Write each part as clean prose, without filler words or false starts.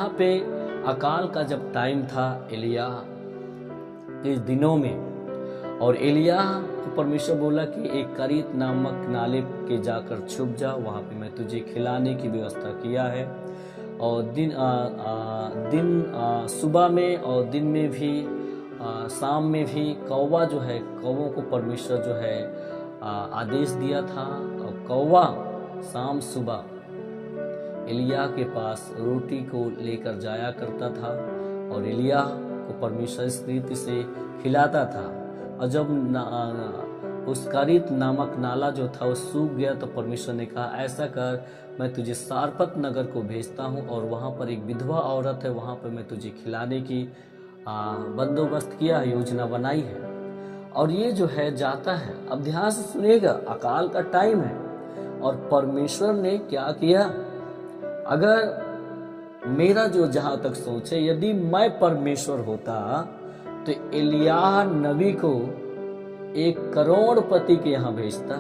यहाँ पे अकाल का जब टाइम था एलिया के दिनों में, और एलिया को परमेश्वर बोला कि एक करीत नामक नाले के जाकर छुप जा, वहाँ पे मैं तुझे खिलाने की व्यवस्था किया है। और सुबह में और दिन में भी शाम में भी कौवा जो है, कौवों को परमेश्वर जो है आदेश दिया था, और कौवा शाम सुबह एलिया के पास रोटी को लेकर जाया करता था और एलिया को परमेश्वर इस रीति से खिलाता था। और जब उस करीत नामक नाला जो था वो सूख गया तो परमेश्वर ने कहा ऐसा कर, मैं तुझे सारपत नगर को भेजता हूँ और वहाँ पर एक विधवा औरत है, वहाँ पर मैं तुझे खिलाने की बंदोबस्त किया है, योजना बनाई है। और ये जो है जाता है। अब ध्यान से सुनिएगा, अकाल का टाइम है और परमेश्वर ने क्या किया। अगर मेरा जो जहां तक सोच है, यदि मैं परमेश्वर होता तो एलिया नबी को 1 करोड़पति के यहां भेजता,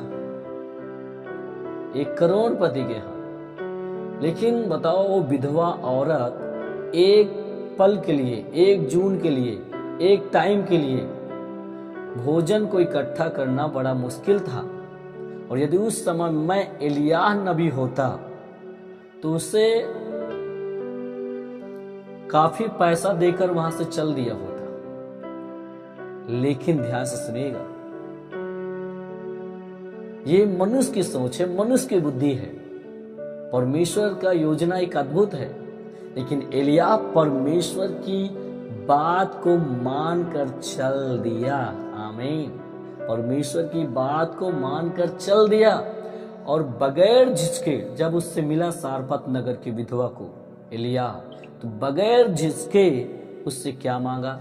1 करोड़पति के यहां। लेकिन बताओ, वो विधवा औरत एक पल के लिए, 1 जून के लिए, एक टाइम के लिए भोजन को इकट्ठा करना बड़ा मुश्किल था। और यदि उस समय मैं एलिया नबी होता तो उसे काफी पैसा देकर वहां से चल दिया होता। लेकिन ध्यान से सुनिएगा, ये मनुष्य की सोच है, मनुष्य की बुद्धि है। परमेश्वर का योजना एक अद्भुत है, लेकिन एलिया परमेश्वर की बात को मानकर चल दिया। आमीन। परमेश्वर की बात को मानकर चल दिया और बगैर झिझके, जब उससे मिला सारपत नगर की विधवा को एलिया, तो बगैर झिझके उससे क्या मांगा?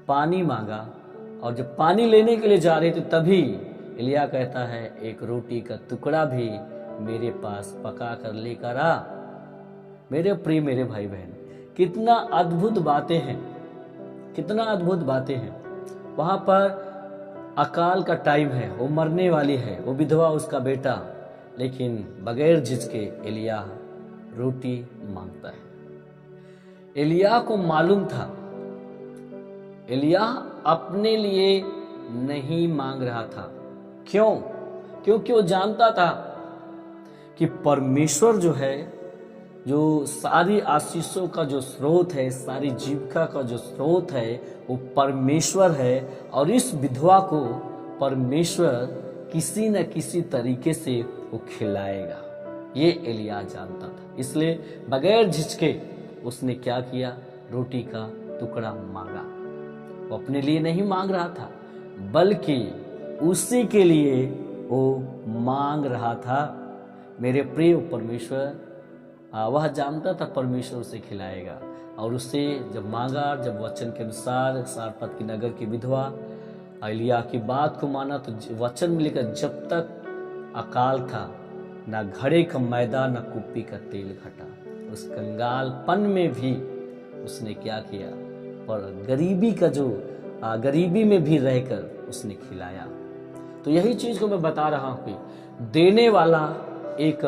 पानी मांगा। और जब पानी लेने के लिए जा रहे थे तभी एलिया कहता है, 1 रोटी का टुकड़ा भी मेरे पास पका कर लेकर आ। मेरे प्रिय मेरे भाई बहन, कितना अद्भुत बातें हैं, कितना अद्भुत बातें हैं। वहां पर अकाल का टाइम है, वो मरने वाली है, वो विधवा उसका बेटा, लेकिन बगैर झिझके एलिया रोटी मांगता है। एलिया को मालूम था, एलिया अपने लिए नहीं मांग रहा था। क्यों? क्योंकि वो जानता था कि परमेश्वर जो है, जो सारी आशीषों का जो स्रोत है, सारी जीविका का जो स्रोत है, वो परमेश्वर है। और इस विधवा को परमेश्वर किसी न किसी तरीके से वो खिलाएगा, ये एलिया जानता था। इसलिए बगैर झिझके उसने क्या किया? रोटी का टुकड़ा मांगा। वो अपने लिए नहीं मांग रहा था, बल्कि उसी के लिए वो मांग रहा था। मेरे प्रिय परमेश्वर, वह जानता था परमेश्वर उसे खिलाएगा। और उससे जब मांगा, जब वचन के अनुसार सारपत की नगर की विधवा एलिया की बात को माना, तो वचन में लिखा, जब तक अकाल था ना घड़े का मैदा ना कुप्पी का तेल घटा। उस कंगालपन में भी उसने क्या किया? पर गरीबी में भी रहकर उसने खिलाया। तो यही चीज को मैं बता रहा हूं कि देने वाला एक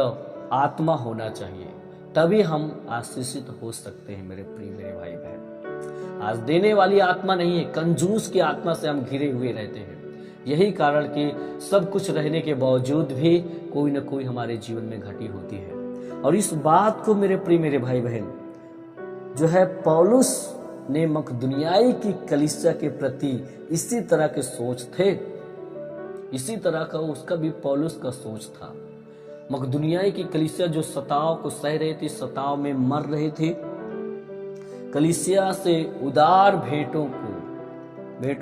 आत्मा होना चाहिए, तभी हम आशीषित हो सकते हैं। मेरे प्रिय मेरे भाई बहन, आज देने वाली आत्मा नहीं है, कंजूस की आत्मा से हम घिरे हुए रहते हैं। यही कारण कि सब कुछ रहने के बावजूद भी कोई न कोई हमारे जीवन में घटी होती है। और इस बात को मेरे प्रिय मेरे भाई बहन जो है, पौलुस ने मकदुनियाई की कलीसिया के प्रति इसी तरह के सोच थे, इसी तरह का उसका भी पौलुस का सोच था। मकदुनियाई की कलीसिया जो सताव को सह रही थी, सताव में मर रही थी, कलीसिया से उदार भेंटों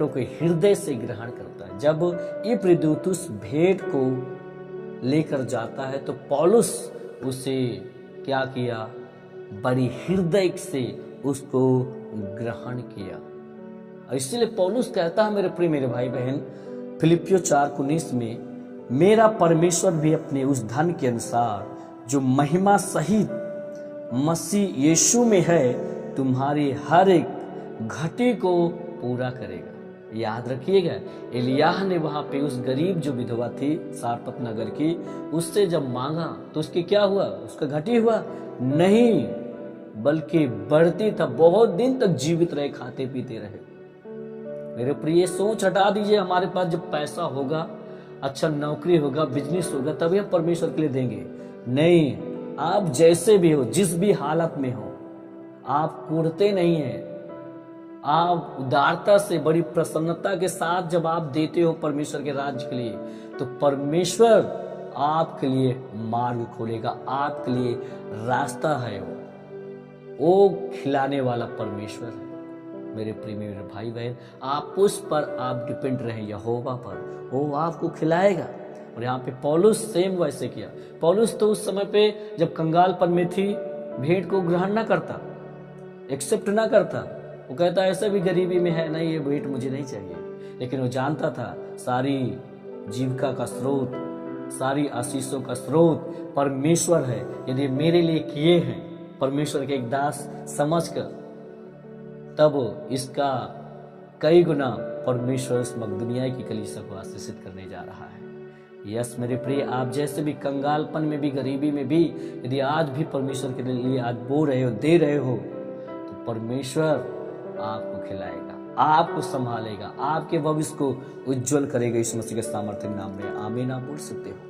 को हृदय से ग्रहण करता है। जब इपफ्रुदीतुस भेंट को लेकर जाता है तो पौलुस उसे क्या किया? बड़ी हृदय से उसको ग्रहण किया। इसलिए पौलुस कहता है, मेरे प्रिय मेरे भाई बहन, फिलिपियो 4:19 में, मेरा परमेश्वर भी अपने उस धन के अनुसार जो महिमा सहित मसीह यीशु में है, तुम्हारी हर एक घटी को पूरा करेगा। याद रखिएगा, एलियाह ने वहां पे उस गरीब जो विधवा थी सारपत नगर की, उससे जब मांगा तो उसके क्या हुआ? उसका घटी हुआ नहीं, बल्कि बढ़ती था, बहुत दिन तक जीवित रहे, खाते पीते रहे। मेरे प्रिय, सोच हटा दीजिए हमारे पास जब पैसा होगा, अच्छा नौकरी होगा, बिजनेस होगा, तभी हम परमेश्वर के लिए देंगे। नहीं, आप जैसे भी हो, जिस भी हालत में हो, आप कूदते नहीं है, आप उदारता से, बड़ी प्रसन्नता के साथ जब आप देते हो परमेश्वर के राज्य के लिए, तो परमेश्वर आपके लिए मार्ग खोलेगा, आपके लिए रास्ता है। वो खिलाने वाला परमेश्वर है। मेरे प्रिय मेरे भाई बहन, आप उस पर आप डिपेंड रहे, यहोवा पर, वो आपको खिलाएगा। और यहाँ पे पौलुस सेम वैसे किया। पौलुस तो उस समय पे जब कंगालपन में थी, भेंट को ग्रहण ना करता, एक्सेप्ट ना करता। वो कहता ऐसे भी गरीबी में है, नहीं ये भेंट मुझे नहीं चाहिए। लेकिन वो जानता था सारी जीविका का स्रोत, सारी आशीषों का स्रोत परमेश्वर है। यदि मेरे लिए किए हैं परमेश्वर के एक दास समझकर, तब इसका कई गुना परमेश्वर इस दुनिया की कलीसिया को आशीषित करने जा रहा है। यस मेरे प्रिय, आप जैसे भी कंगालपन में भी, गरीबी में भी, यदि आज भी परमेश्वर के लिए आज बो रहे हो, दे रहे हो, तो परमेश्वर आपको खिलाएगा, आपको संभालेगा, आपके भविष्य को उज्जवल करेगा। यीशु मसीह के सामर्थ्य नाम में आमीन। आप बोल सकते हो।